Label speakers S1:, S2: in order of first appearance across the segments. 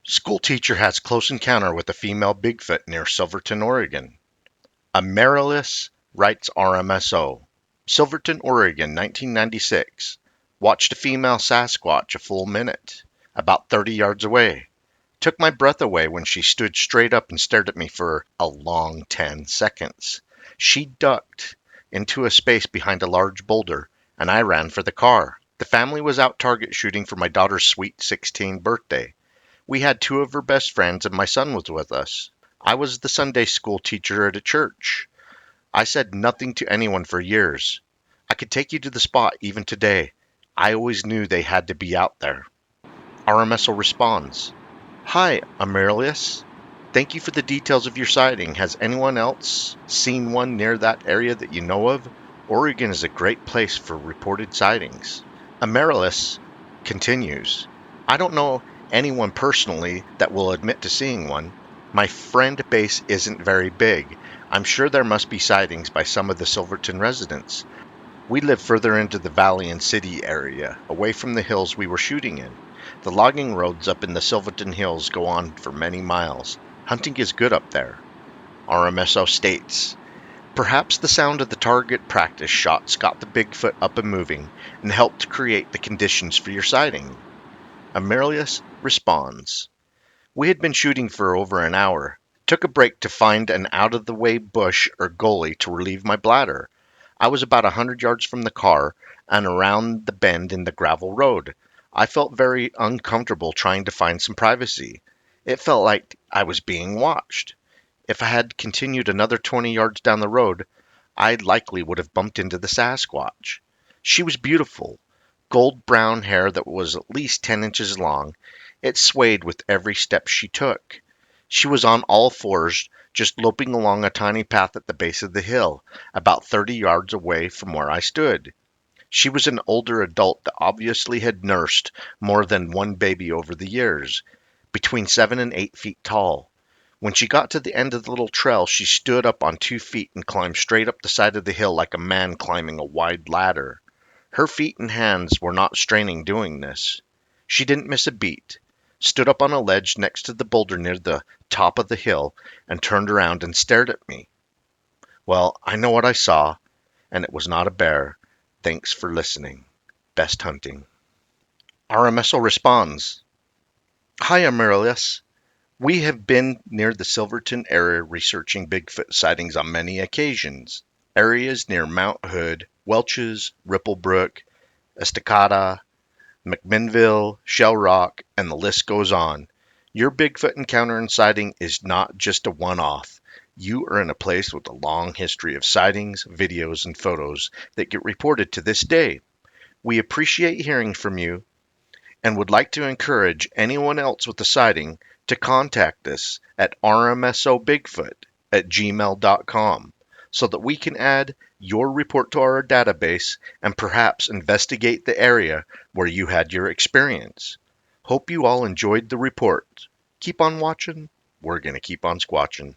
S1: School teacher has close encounter with a female Bigfoot near Silverton, Oregon. Amaryllis writes RMSO. Silverton, Oregon, 1996. Watched a female Sasquatch a full minute, about 30 yards away. Took my breath away when she stood straight up and stared at me for a long 10 seconds. She ducked into a space behind a large boulder, and I ran for the car. The family was out target shooting for my daughter's sweet 16 birthday. We had two of her best friends, and my son was with us. I was the Sunday school teacher at a church. I said nothing to anyone for years. I could take you to the spot even today. I always knew they had to be out there. RMSO responds, Hi, Amaryllis. Thank you for the details of your sighting. Has anyone else seen one near that area that you know of? Oregon is a great place for reported sightings. Amaryllis continues, I don't know anyone personally that will admit to seeing one. My friend base isn't very big. I'm sure there must be sightings by some of the Silverton residents. We live further into the valley and city area, away from the hills we were shooting in. The logging roads up in the Silverton Hills go on for many miles. Hunting is good up there. RMSO states, Perhaps the sound of the target practice shots got the Bigfoot up and moving and helped create the conditions for your sighting. Amaryllis responds, We had been shooting for over an hour. Took a break to find an out-of-the-way bush or gully to relieve my bladder. I was about 100 yards from the car and around the bend in the gravel road. I felt very uncomfortable trying to find some privacy. It felt like I was being watched. If I had continued another 20 yards down the road, I likely would have bumped into the Sasquatch. She was beautiful, gold brown hair that was at least 10 inches long. It swayed with every step she took. She was on all fours, just loping along a tiny path at the base of the hill, about 30 yards away from where I stood. She was an older adult that obviously had nursed more than one baby over the years, between 7 and 8 feet tall. When she got to the end of the little trail, she stood up on 2 feet and climbed straight up the side of the hill like a man climbing a wide ladder. Her feet and hands were not straining doing this. She didn't miss a beat, stood up on a ledge next to the boulder near the top of the hill, and turned around and stared at me. Well, I know what I saw, and it was not a bear. Thanks for listening. Best hunting. RMSO responds, Hi, Amaryllis. We have been near the Silverton area researching Bigfoot sightings on many occasions. Areas near Mount Hood, Welch's, Ripplebrook, Estacada, McMinnville, Shell Rock, and the list goes on. Your Bigfoot encounter and sighting is not just a one-off. You are in a place with a long history of sightings, videos, and photos that get reported to this day. We appreciate hearing from you and would like to encourage anyone else with a sighting to contact us at rmsobigfoot@gmail.com so that we can add your report to our database and perhaps investigate the area where you had your experience. Hope you all enjoyed the report. Keep on watching. We're going to keep on squatching.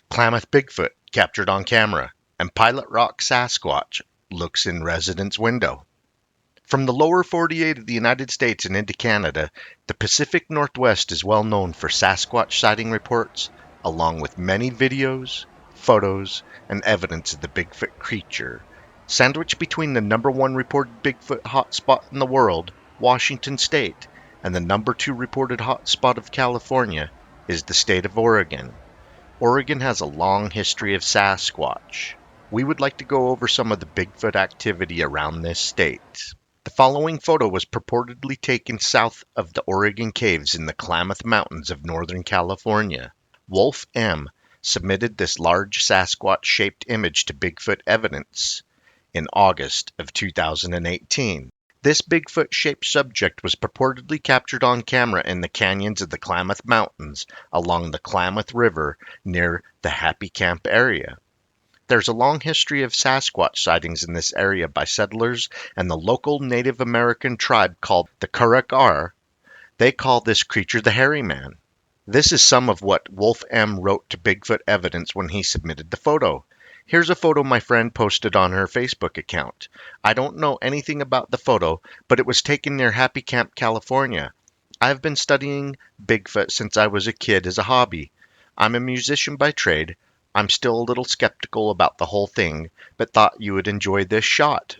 S1: Klamath Bigfoot captured on camera, and Pilot Rock Sasquatch looks in resident's window. From the lower 48 of the United States and into Canada, the Pacific Northwest is well known for Sasquatch sighting reports, along with many videos, photos, and evidence of the Bigfoot creature. Sandwiched between the number one reported Bigfoot hotspot in the world, Washington State, and the number two reported hotspot of California is the state of Oregon. Oregon has a long history of Sasquatch. We would like to go over some of the Bigfoot activity around this state. The following photo was purportedly taken south of the Oregon caves in the Klamath Mountains of Northern California. Wolf M. submitted this large Sasquatch-shaped image to Bigfoot Evidence in August of 2018. This Bigfoot-shaped subject was purportedly captured on camera in the canyons of the Klamath Mountains along the Klamath River near the Happy Camp area. There's a long history of Sasquatch sightings in this area by settlers and the local Native American tribe called the Karakar. They call this creature the Hairy Man. This is some of what Wolf M. wrote to Bigfoot Evidence when he submitted the photo. Here's a photo my friend posted on her Facebook account. I don't know anything about the photo, but it was taken near Happy Camp, California. I've been studying Bigfoot since I was a kid as a hobby. I'm a musician by trade. I'm still a little skeptical about the whole thing, but thought you would enjoy this shot.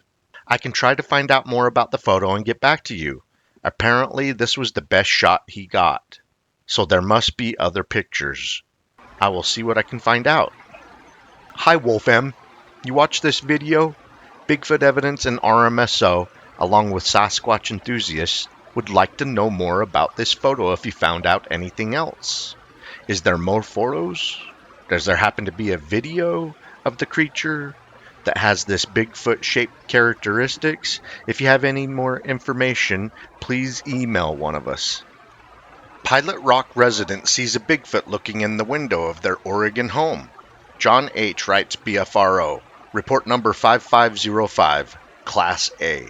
S1: I can try to find out more about the photo and get back to you. Apparently, this was the best shot he got. So there must be other pictures. I will see what I can find out. Hi, Wolfam. You watch this video? Bigfoot Evidence and RMSO, along with Sasquatch enthusiasts, would like to know more about this photo if you found out anything else. Is there more photos? Does there happen to be a video of the creature that has this Bigfoot shaped characteristics? If you have any more information, please email one of us. Pilot Rock resident sees a Bigfoot looking in the window of their Oregon home. John H. writes BFRO. Report number 5505, Class A.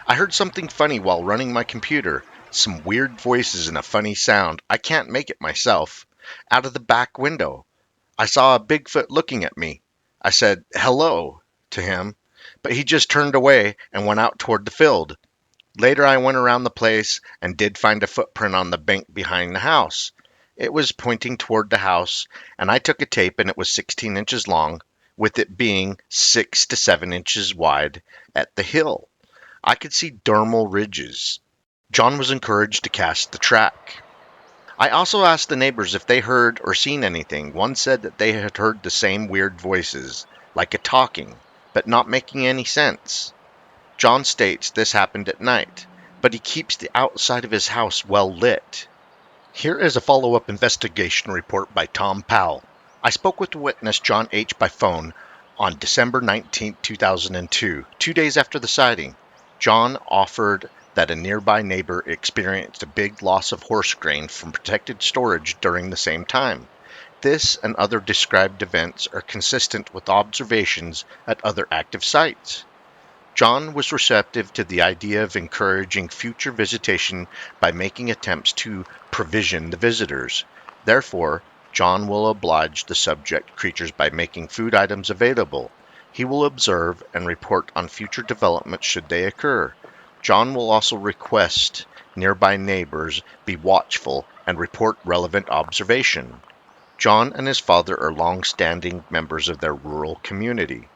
S1: I heard something funny while running my computer. Some weird voices and a funny sound. I can't make it myself. Out of the back window, I saw a Bigfoot looking at me. I said, "Hello," to him, but he just turned away and went out toward the field. Later, I went around the place and did find a footprint on the bank behind the house. It was pointing toward the house, and I took a tape and it was 16 inches long, with it being 6 to 7 inches wide at the hill. I could see dermal ridges. John was encouraged to cast the track. I also asked the neighbors if they heard or seen anything. One said that they had heard the same weird voices, like a talking, but not making any sense. John states this happened at night, but he keeps the outside of his house well lit. Here is a follow-up investigation report by Tom Powell. I spoke with the witness John H. by phone on December 19, 2002, 2 days after the sighting. John offered that a nearby neighbor experienced a big loss of horse grain from protected storage during the same time. This and other described events are consistent with observations at other active sites. John was receptive to the idea of encouraging future visitation by making attempts to provision the visitors. Therefore, John will oblige the subject creatures by making food items available. He will observe and report on future developments should they occur. John will also request nearby neighbors be watchful and report relevant observation. John and his father are long-standing members of their rural community.